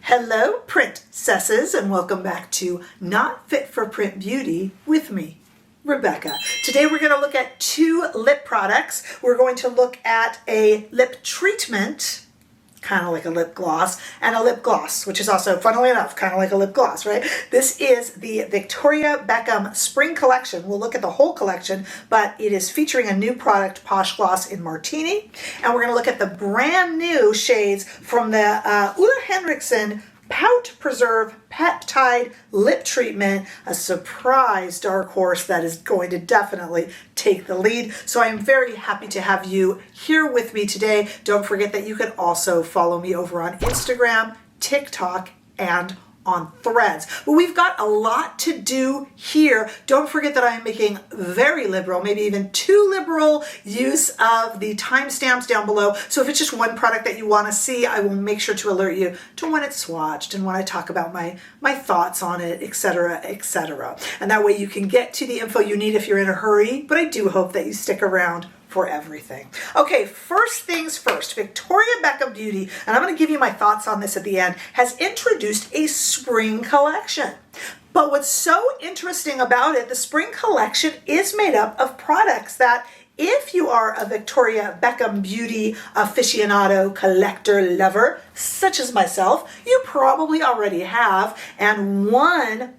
Hello, princesses, and welcome back to Not Fit for Print Beauty with me, Rebecca. Today we're going to look at two lip products. We're going to look at a lip treatment, kind of like a lip gloss, and a lip gloss, which is also, funnily enough, kind of like a lip gloss, right? This is the Victoria Beckham Spring Collection. We'll look at the whole collection, but it is featuring a new product, Posh Gloss in Martini, and we're going to look at the brand new shades from the OleHenriksen Pout Preserve Peptide Lip Treatment, a surprise dark horse that is going to definitely take the lead. So I'm very happy to have you here with me today. Don't forget that you can also follow me over on Instagram, TikTok, and on Threads. But we've got a lot to do here. Don't forget that I am making very liberal, maybe even too liberal use of the timestamps down below. So if it's just one product that you want to see, I will make sure to alert you to when it's swatched and when I talk about my thoughts on it, etc., etc. And that way you can get to the info you need if you're in a hurry, but I do hope that you stick around for everything. Okay, first things first, Victoria Beckham Beauty, and I'm going to give you my thoughts on this at the end, has introduced a spring collection. But what's so interesting about it, the spring collection is made up of products that if you are a Victoria Beckham Beauty aficionado, collector, lover, such as myself, you probably already have. And one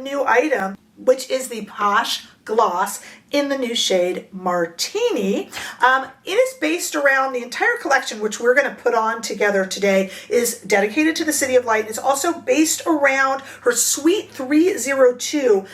new item, which is the Posh Gloss in the new shade Martini. It is based around the entire collection, which we're going to put on together today, is dedicated to the City of Light. It's also based around her Sweet 302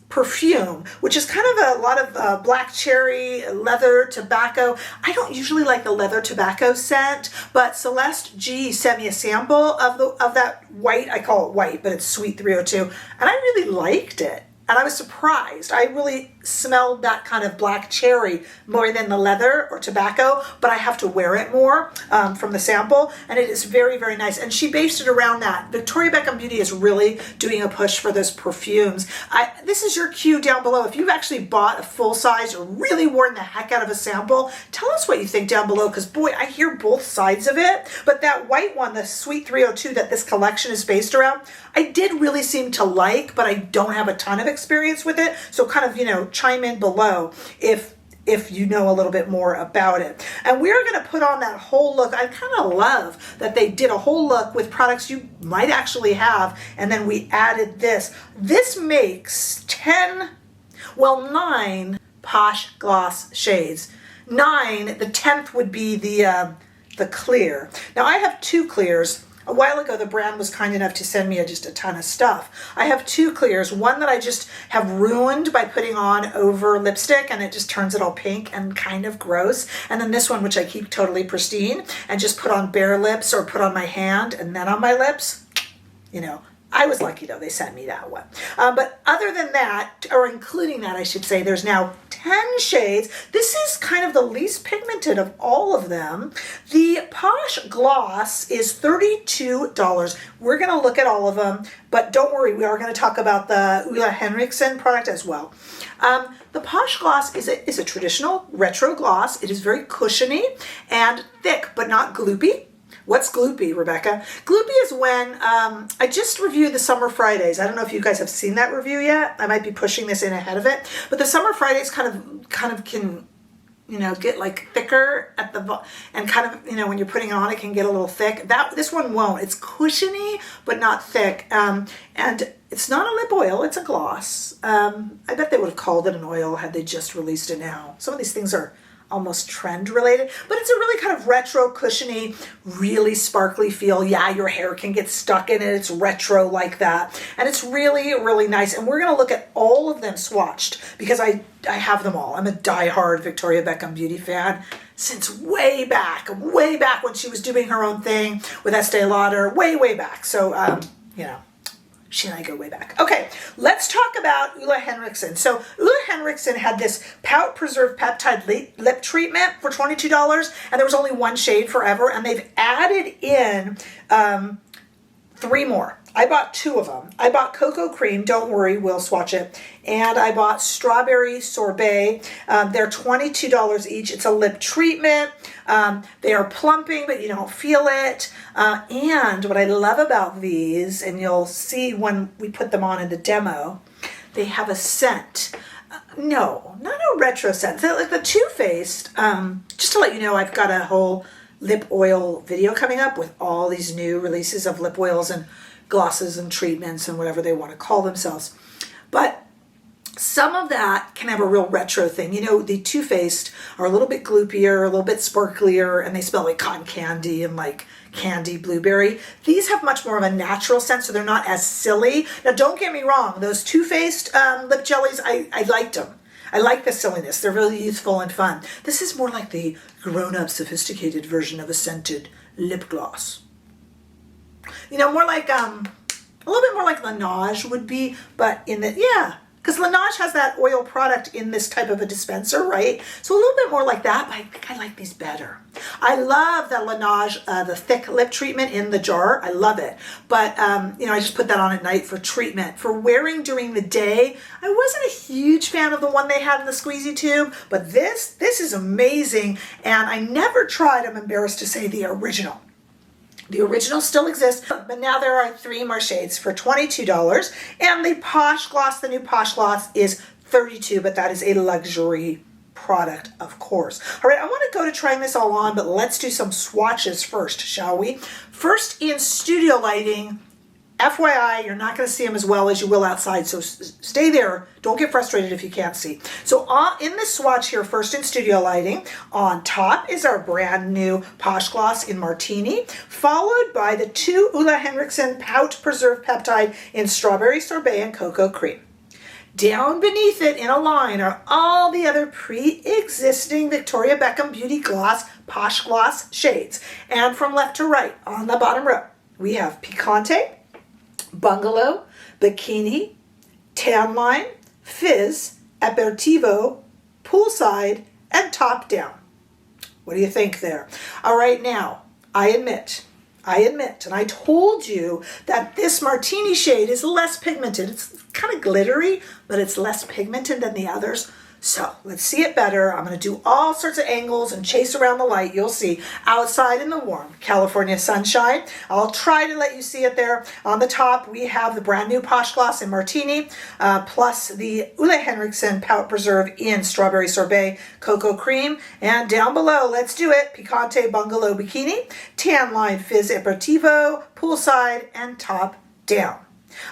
perfume, which is kind of a lot of black cherry, leather, tobacco. I don't usually like the leather tobacco scent, but Celeste G sent me a sample of that white. I call it white, but it's Sweet 302, and I really liked it. And I was surprised. I really smelled that kind of black cherry more than the leather or tobacco, but I have to wear it more from the sample, and it is very, very nice. And she based it around that. Victoria Beckham Beauty is really doing a push for those perfumes. This is your cue down below. If you've actually bought a full size or really worn the heck out of a sample, tell us what you think down below, because boy, I hear both sides of it. But that white one, the Sweet 302 that this collection is based around, I did really seem to like, but I don't have a ton of experience with it. So kind of, chime in below if you know a little bit more about it. And we're going to put on that whole look. I kind of love that they did a whole look with products you might actually have, and then we added this. This makes 9 Posh Gloss shades. 9, the 10th would be the clear. Now I have 2 clears. A while ago, the brand was kind enough to send me just a ton of stuff. I have 2 clears, one that I just have ruined by putting on over lipstick, and it just turns it all pink and kind of gross. And then this one, which I keep totally pristine and just put on bare lips or put on my hand and then on my lips. I was lucky though, they sent me that one. But other than that, or including that, I should say, there's now 10 shades. This is kind of the least pigmented of all of them. The Posh Gloss is $32. We're going to look at all of them, but don't worry, we are going to talk about the OleHenriksen product as well. The Posh Gloss is a traditional retro gloss. It is very cushiony and thick, but not gloopy. What's gloopy, Rebecca? Gloopy is when, I just reviewed the Summer Fridays. I don't know if you guys have seen that review yet. I might be pushing this in ahead of it. But the Summer Fridays kind of can, get like thicker at the, and kind of, when you're putting it on, it can get a little thick. This one won't. It's cushiony, but not thick. And it's not a lip oil, it's a gloss. I bet they would have called it an oil had they just released it now. Some of these things are almost trend related, but it's a really kind of retro, cushiony, really sparkly feel. Yeah, your hair can get stuck in it. It's retro like that. And it's really, really nice. And we're going to look at all of them swatched because I have them all. I'm a diehard Victoria Beckham Beauty fan since way back when she was doing her own thing with Estee Lauder, way back. So, she and I go way back. Okay, let's talk about OleHenriksen. So OleHenriksen had this Pout Preserve Peptide Lip Treatment for $22, and there was only one shade forever, and they've added in 3 more. I bought 2 of them. I bought Cocoa Cream, don't worry, we'll swatch it. And I bought Strawberry Sorbet. They're $22 each. It's a lip treatment. They are plumping, but you don't feel it. And what I love about these, and you'll see when we put them on in the demo, they have a scent. No, not a retro scent. They're like the Too Faced. Just to let you know, I've got a whole lip oil video coming up with all these new releases of lip oils and glosses and treatments and whatever they want to call themselves. But some of that can have a real retro thing. You know, the Too Faced are a little bit gloopier, a little bit sparklier, and they smell like cotton candy and like candy blueberry. These have much more of a natural scent, so they're not as silly. Now, don't get me wrong. Those Too Faced lip jellies, I liked them. I like the silliness. They're really youthful and fun. This is more like the grown-up, sophisticated version of a scented lip gloss. You know, more like, a little bit more like Laneige would be, but in the, yeah, because Laneige has that oil product in this type of a dispenser, right? So a little bit more like that, but I think I like these better. I love the Laneige, the thick lip treatment in the jar. I love it. But, you know, I just put that on at night for treatment. For wearing during the day, I wasn't a huge fan of the one they had in the squeezy tube, but this is amazing. And I never tried, I'm embarrassed to say, the original. The original still exists, but now there are 3 more shades for $22. And the Posh Gloss, the new Posh Gloss, is $32, but that is a luxury product, of course. All right, I want to go to trying this all on, but let's do some swatches first, shall we? First, in studio lighting, FYI, you're not going to see them as well as you will outside, so stay there. Don't get frustrated if you can't see. So in this swatch here, first in studio lighting, on top is our brand new Posh Gloss in Martini, followed by the 2 OleHenriksen Pout Preserved Peptide in Strawberry Sorbet and Cocoa Cream. Down beneath it in a line are all the other pre-existing Victoria Beckham Beauty Gloss Posh Gloss shades. And from left to right on the bottom row, we have Picante, Bungalow, Bikini, Tan Line, Fizz, Aperitivo, Poolside, and Top Down. What do you think there? All right, now, I admit, and I told you that this Martini shade is less pigmented. It's kind of glittery, but it's less pigmented than the others. So let's see it better. I'm going to do all sorts of angles and chase around the light. You'll see outside in the warm California sunshine. I'll try to let you see it there. On the top, we have the brand new Posh Gloss in Martini, plus the OleHenriksen Pout Preserve in Strawberry Sorbet Cocoa Cream. And down below, let's do it, Picante Bungalow Bikini, Tan Line Fizz Aperitivo, Poolside, and Top Down.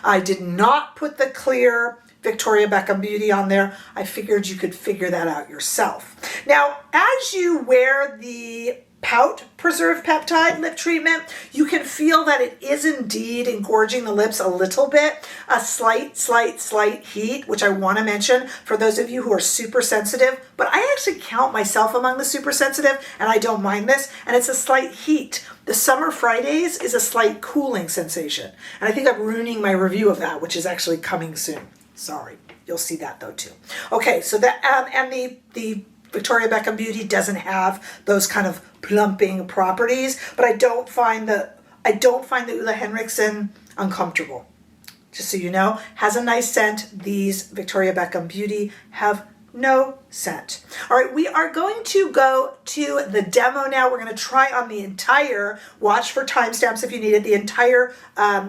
I did not put the clear Victoria Beckham Beauty on there. I figured you could figure that out yourself. Now, as you wear the Pout Preserved Peptide lip treatment, you can feel that it is indeed engorging the lips a little bit. A slight heat, which I want to mention for those of you who are super sensitive, but I actually count myself among the super sensitive, and I don't mind this, and it's a slight heat. The Summer Fridays is a slight cooling sensation, and I think I'm ruining my review of that, which is actually coming soon. Sorry, you'll see that though too. Okay, so that and the Victoria Beckham Beauty doesn't have those kind of plumping properties, but I don't find the OleHenriksen uncomfortable. Just so you know, has a nice scent. These Victoria Beckham Beauty have no scent. All right, we are going to go to the demo now. We're going to try on the entire, watch for timestamps if you need it, the entire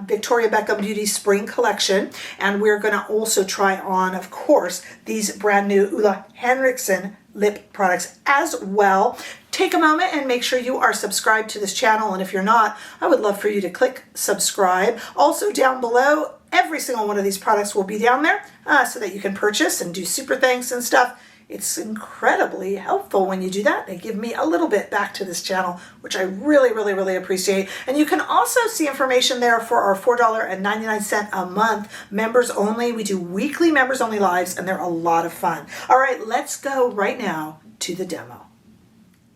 Victoria Beckham Beauty Spring Collection. And we're going to also try on, of course, these brand new OleHenriksen lip products as well. Take a moment and make sure you are subscribed to this channel. And if you're not, I would love for you to click subscribe. Also down below, every single one of these products will be down there so that you can purchase and do super thanks and stuff. It's incredibly helpful when you do that. They give me a little bit back to this channel, which I really appreciate. And you can also see information there for our $4.99 a month members only. We do weekly members only lives, and they're a lot of fun. All right, let's go right now to the demo.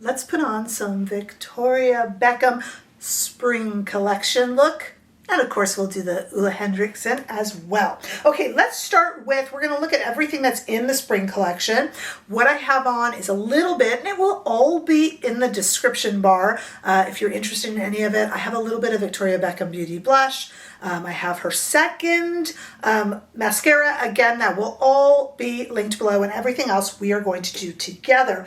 Let's put on some Victoria Beckham Spring Collection look And of course, we'll do the OleHenriksen as well. Okay, let's start with, we're gonna look at everything that's in the spring collection. What I have on is a little bit, and it will all be in the description bar. If you're interested in any of it, I have a little bit of Victoria Beckham Beauty Blush. I have her second mascara. Again, that will all be linked below, and everything else we are going to do together.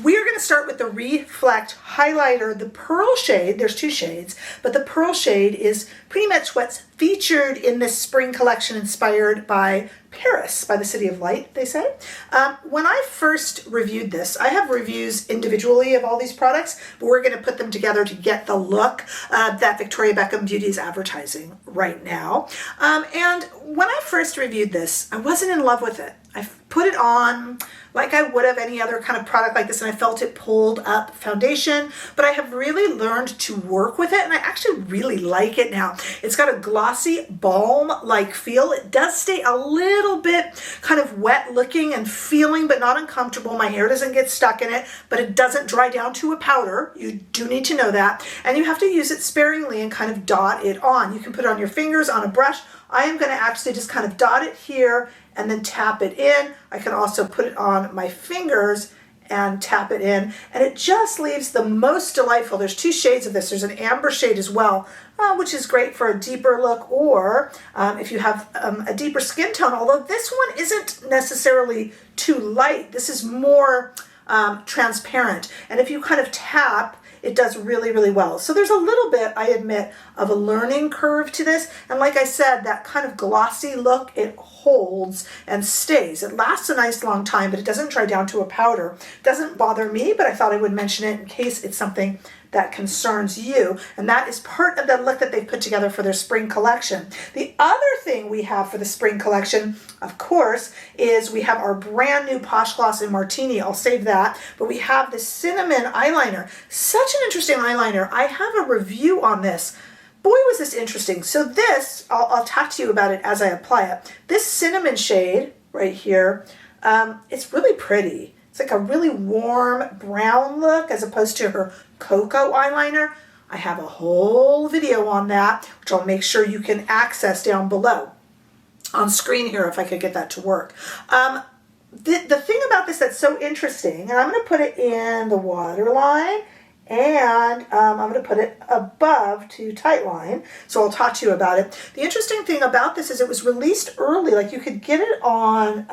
We are going to start with the Reflect highlighter, the pearl shade. There's two shades, but the pearl shade is pretty much what's featured in this spring collection, inspired by Paris, by the City of Light, they say. When I first reviewed this, I have reviews individually of all these products, but we're going to put them together to get the look that Victoria Beckham Beauty is advertising right now. And when I first reviewed this, I wasn't in love with it. I put it on like I would have any other kind of product like this, and I felt it pulled up foundation, but I have really learned to work with it, and I actually really like it now. It's got a glossy balm-like feel. It does stay a little bit kind of wet looking and feeling, but not uncomfortable. My hair doesn't get stuck in it, but it doesn't dry down to a powder. You do need to know that, and you have to use it sparingly and kind of dot it on. You can put it on your fingers, on a brush. I am going to actually just kind of dot it here and then tap it in. I can also put it on my fingers and tap it in, and it just leaves the most delightful. There's two shades of this. There's an amber shade as well, which is great for a deeper look, or if you have a deeper skin tone, although this one isn't necessarily too light. This is more transparent, and if you kind of tap, it does really, really well. So there's a little bit, I admit, of a learning curve to this. And like I said, that kind of glossy look, it holds and stays. It lasts a nice long time, but it doesn't dry down to a powder. It doesn't bother me, but I thought I would mention it in case it's something that concerns you. And that is part of the look that they put together for their spring collection. The other thing we have for the spring collection, of course, is we have our brand new Posh Gloss in Martini. I'll save that. But we have the cinnamon eyeliner. Such an interesting eyeliner. I have a review on this. Boy, was this interesting. So this, I'll talk to you about it as I apply it. This cinnamon shade right here, it's really pretty. It's like a really warm brown look as opposed to her cocoa eyeliner. I have a whole video on that, which I'll make sure you can access down below on screen here if I could get that to work. The thing about this that's so interesting, and I'm going to put it in the waterline, and I'm going to put it above to Tightline, so I'll talk to you about it. The interesting thing about this is it was released early. Like, you could get it on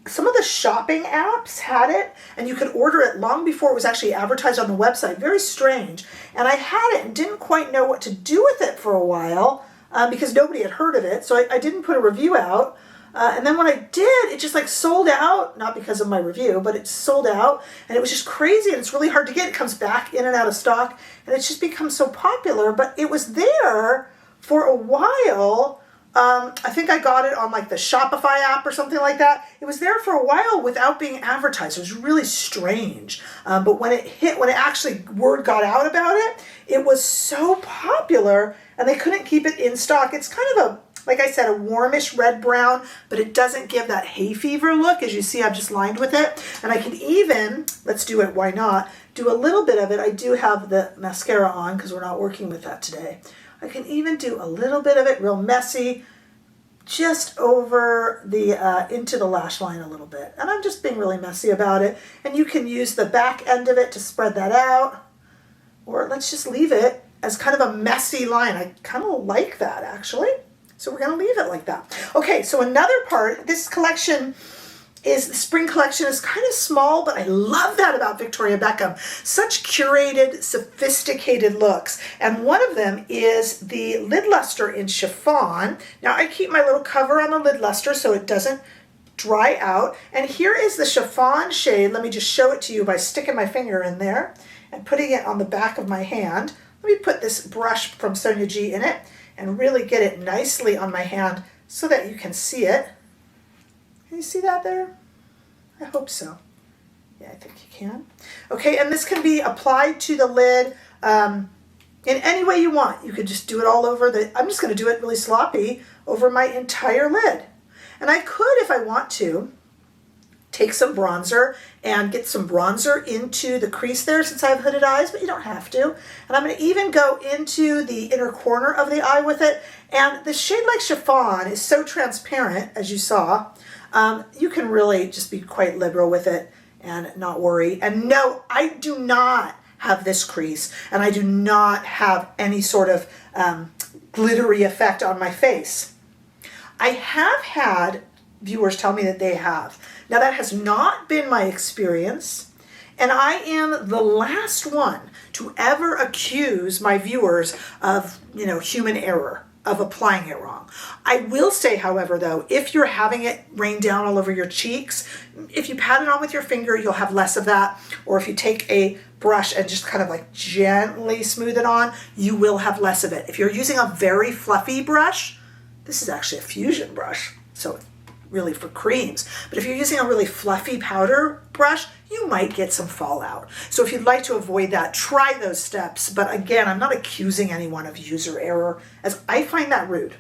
some of the shopping apps had it, and you could order it long before it was actually advertised on the website. Very strange. And I had it and didn't quite know what to do with it for a while because nobody had heard of it, so I didn't put a review out. And then when I did, it just like sold out, not because of my review, but it sold out, and it was just crazy, and it's really hard to get. It comes back in and out of stock, and it's just become so popular, but it was there for a while. I think I got it on like the Shopify app or something like that. It was there for a while without being advertised. It was really strange. But when it actually word got out about it, it was so popular, and they couldn't keep it in stock. It's kind of a, like I said, a warmish red-brown, but it doesn't give that hay fever look. As you see, I've just lined with it. And I can even, let's do it, why not, do a little bit of it. I do have the mascara on because we're not working with that today. I can even do a little bit of it, real messy, just over the, into the lash line a little bit. And I'm just being really messy about it. And you can use the back end of it to spread that out. Or let's just leave it as kind of a messy line. I kind of like that, actually. So we're going to leave it like that. Okay, so another part, this collection is, the spring collection is kind of small, but I love that about Victoria Beckham. Such curated, sophisticated looks. And one of them is the Lid Lustre in Chiffon. Now, I keep my little cover on the Lid Lustre so it doesn't dry out. And here is the Chiffon shade. Let me just show it to you by sticking my finger in there and putting it on the back of my hand. Let me put this brush from Sonia G in it and really get it nicely on my hand so that you can see it. Can you see that there? I hope so. Yeah, I think you can. Okay, and this can be applied to the lid in any way you want. You could just do it all over the, I'm just going to do it really sloppy over my entire lid. And I could, if I want to, take some bronzer and get some bronzer into the crease there since I have hooded eyes, but you don't have to. And I'm going to even go into the inner corner of the eye with it. And the shade like Chiffon is so transparent, as you saw. You can really just be quite liberal with it and not worry. And no, I do not have this crease, and I do not have any sort of glittery effect on my face. I have had viewers tell me that they have. Now that has not been my experience, and I am the last one to ever accuse my viewers of, human error, of applying it wrong. I will say, however, though, if you're having it rain down all over your cheeks, if you pat it on with your finger, you'll have less of that. Or if you take a brush and just kind of like gently smooth it on, you will have less of it. If you're using a very fluffy brush, this is actually a fusion brush, so it's really for creams. But if you're using a really fluffy powder brush, you might get some fallout. So if you'd like to avoid that, try those steps. But again, I'm not accusing anyone of user error, as I find that rude,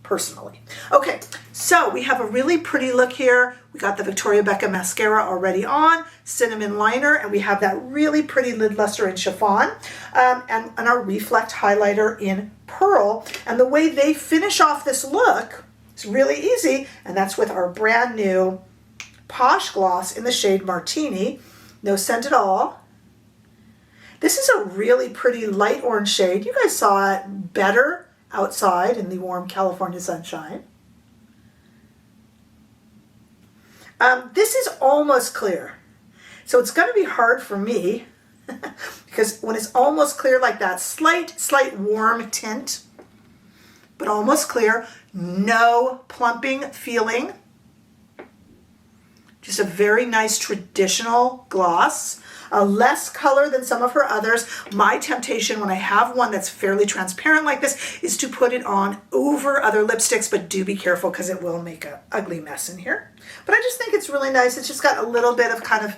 personally. Okay, so we have a really pretty look here. We got the Victoria Beckham mascara already on, cinnamon liner, and we have that really pretty lid luster in Chiffon, and our Reflect highlighter in Pearl. And the way they finish off this look is really easy, and that's with our brand new Posh gloss in the shade Martini. No scent at all. This is a really pretty light orange shade. You guys saw it better outside in the warm California sunshine. This is almost clear. So it's going to be hard for me because when it's almost clear like that, slight warm tint, but almost clear, no plumping feeling. Just a very nice traditional gloss. Less color than some of her others. My temptation when I have one that's fairly transparent like this is to put it on over other lipsticks, but do be careful because it will make an ugly mess in here. But I just think it's really nice. It's just got a little bit of kind of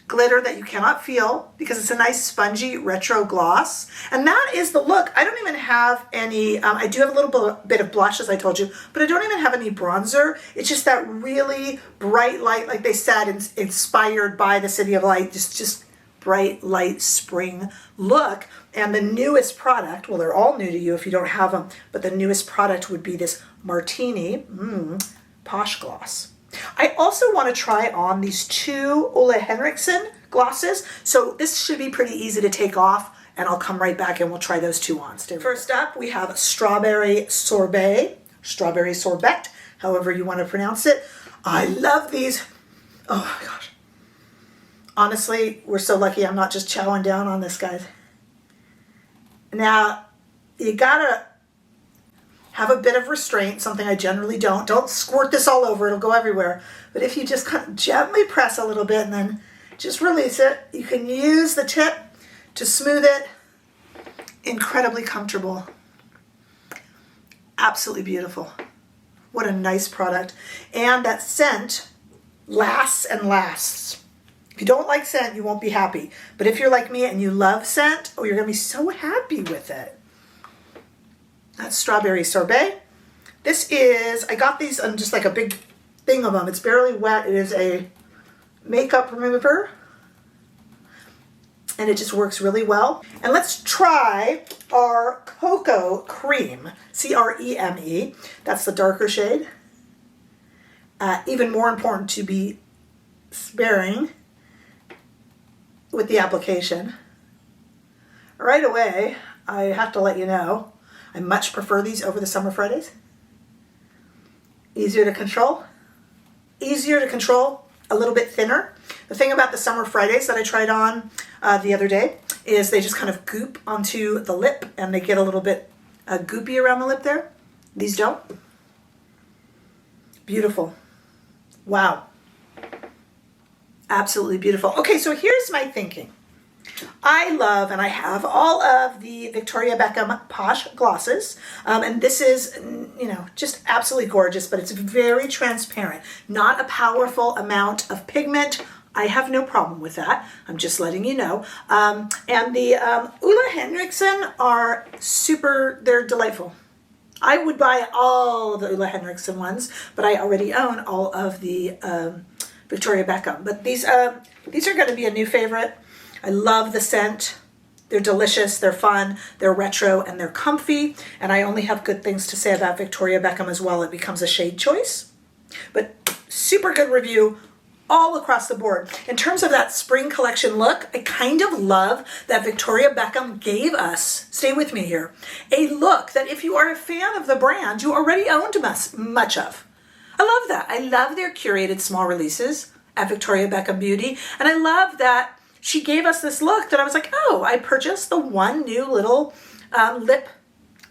glitter that you cannot feel because it's a nice spongy retro gloss. And that is the look. I don't even have any, I do have a little bit of blush as I told you, but I don't even have any bronzer. It's just that really bright light, like they said, inspired by the City of Light, just bright light spring look. And the newest product, well, they're all new to you if you don't have them, but the newest product would be this Martini Posh gloss. I also want to try on these two OleHenriksen glosses. So this should be pretty easy to take off, and I'll come right back and we'll try those two on. First up, we have Strawberry Sorbet, however you want to pronounce it. I love these. Oh my gosh. Honestly, we're so lucky I'm not just chowing down on this, guys. Now, you gotta have a bit of restraint, something I generally don't. Don't squirt this all over, it'll go everywhere. But if you just kind of gently press a little bit and then just release it, you can use the tip to smooth it. Incredibly comfortable. Absolutely beautiful. What a nice product. And that scent lasts and lasts. If you don't like scent, you won't be happy. But if you're like me and you love scent, oh, you're gonna be so happy with it. That's Strawberry Sorbet. This is, I got these on just like a big thing of them. It's barely wet. It is a makeup remover. And it just works really well. And let's try our Cocoa Creme, C-R-E-M-E. That's the darker shade. Even more important to be sparing with the application. Right away, I have to let you know, I much prefer these over the Summer Fridays. Easier to control. Easier to control, a little bit thinner. The thing about the Summer Fridays that I tried on the other day is they just kind of goop onto the lip and they get a little bit goopy around the lip there. These don't. Beautiful. Wow. Absolutely beautiful. Okay, so here's my thinking. I love, and I have all of the Victoria Beckham Posh glosses, and this is, just absolutely gorgeous, but it's very transparent. Not a powerful amount of pigment. I have no problem with that. I'm just letting you know. And the OleHenriksen are super, they're delightful. I would buy all of the OleHenriksen ones, but I already own all of the Victoria Beckham. But these are going to be a new favorite. I love the scent. They're delicious, they're fun, they're retro, and they're comfy. And I only have good things to say about Victoria Beckham as well. It becomes a shade choice. But super good review all across the board. In terms of that spring collection look, I kind of love that Victoria Beckham gave us, stay with me here, a look that if you are a fan of the brand, you already owned much of. I love that. I love their curated small releases at Victoria Beckham Beauty. And I love that she gave us this look that I was like, oh, I purchased the one new little lip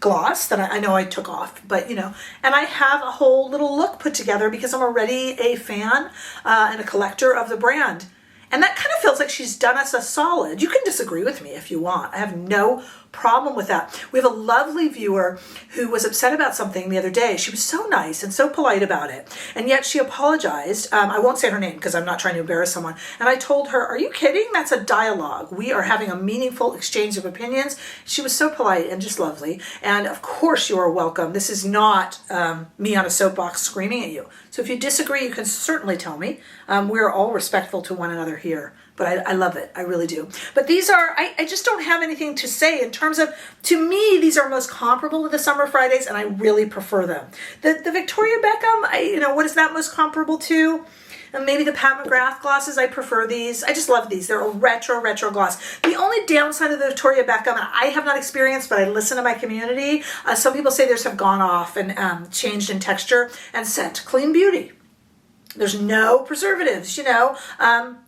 gloss that I know I took off, but and I have a whole little look put together because I'm already a fan and a collector of the brand. And that kind of feels like she's done us a solid. You can disagree with me if you want. I have no problem with that. We have a lovely viewer who was upset about something the other day. She was so nice and so polite about it. And yet she apologized. I won't say her name because I'm not trying to embarrass someone. And I told her, are you kidding? That's a dialogue. We are having a meaningful exchange of opinions. She was so polite and just lovely. And of course you are welcome. This is not me on a soapbox screaming at you. So if you disagree, you can certainly tell me. We're all respectful to one another here. But I love it. I really do. But these are, I just don't have anything to say in terms of, to me, these are most comparable to the Summer Fridays, and I really prefer them. The Victoria Beckham, what is that most comparable to? And maybe the Pat McGrath glosses, I prefer these. I just love these. They're a retro gloss. The only downside of the Victoria Beckham, and I have not experienced, but I listen to my community, some people say theirs have gone off and changed in texture and scent. Clean beauty. There's no preservatives,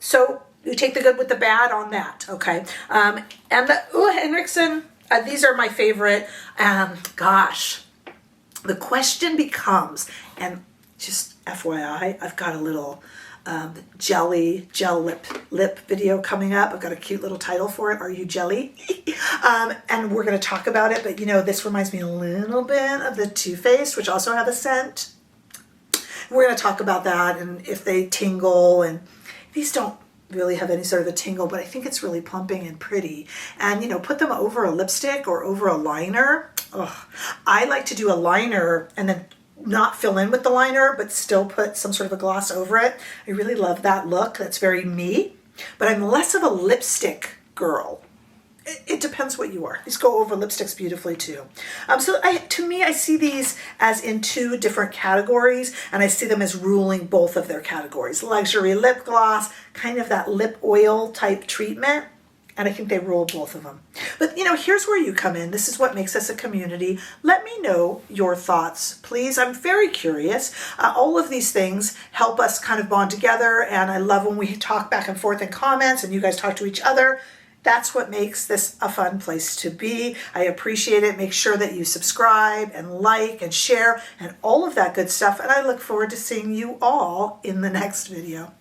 so you take the good with the bad on that, okay? And the OleHenriksen, these are my favorite. Gosh, the question becomes, and just FYI, I've got a little gel lip video coming up. I've got a cute little title for it, Are You Jelly? And we're going to talk about it, but this reminds me a little bit of the Too Faced, which also have a scent. We're going to talk about that and if they tingle, and these don't really have any sort of a tingle, but I think it's really plumping and pretty. And put them over a lipstick or over a liner. Oh, I like to do a liner and then not fill in with the liner, but still put some sort of a gloss over it. I really love that look. That's very me, but I'm less of a lipstick girl. It depends what you are. These go over lipsticks beautifully too. To me, I see these as in two different categories, and I see them as ruling both of their categories. Luxury lip gloss, kind of that lip oil type treatment, and I think they rule both of them. But here's where you come in. This is what makes us a community. Let me know your thoughts, please. I'm very curious. All of these things help us kind of bond together, and I love when we talk back and forth in comments and you guys talk to each other. That's what makes this a fun place to be. I appreciate it. Make sure that you subscribe and like and share and all of that good stuff. And I look forward to seeing you all in the next video.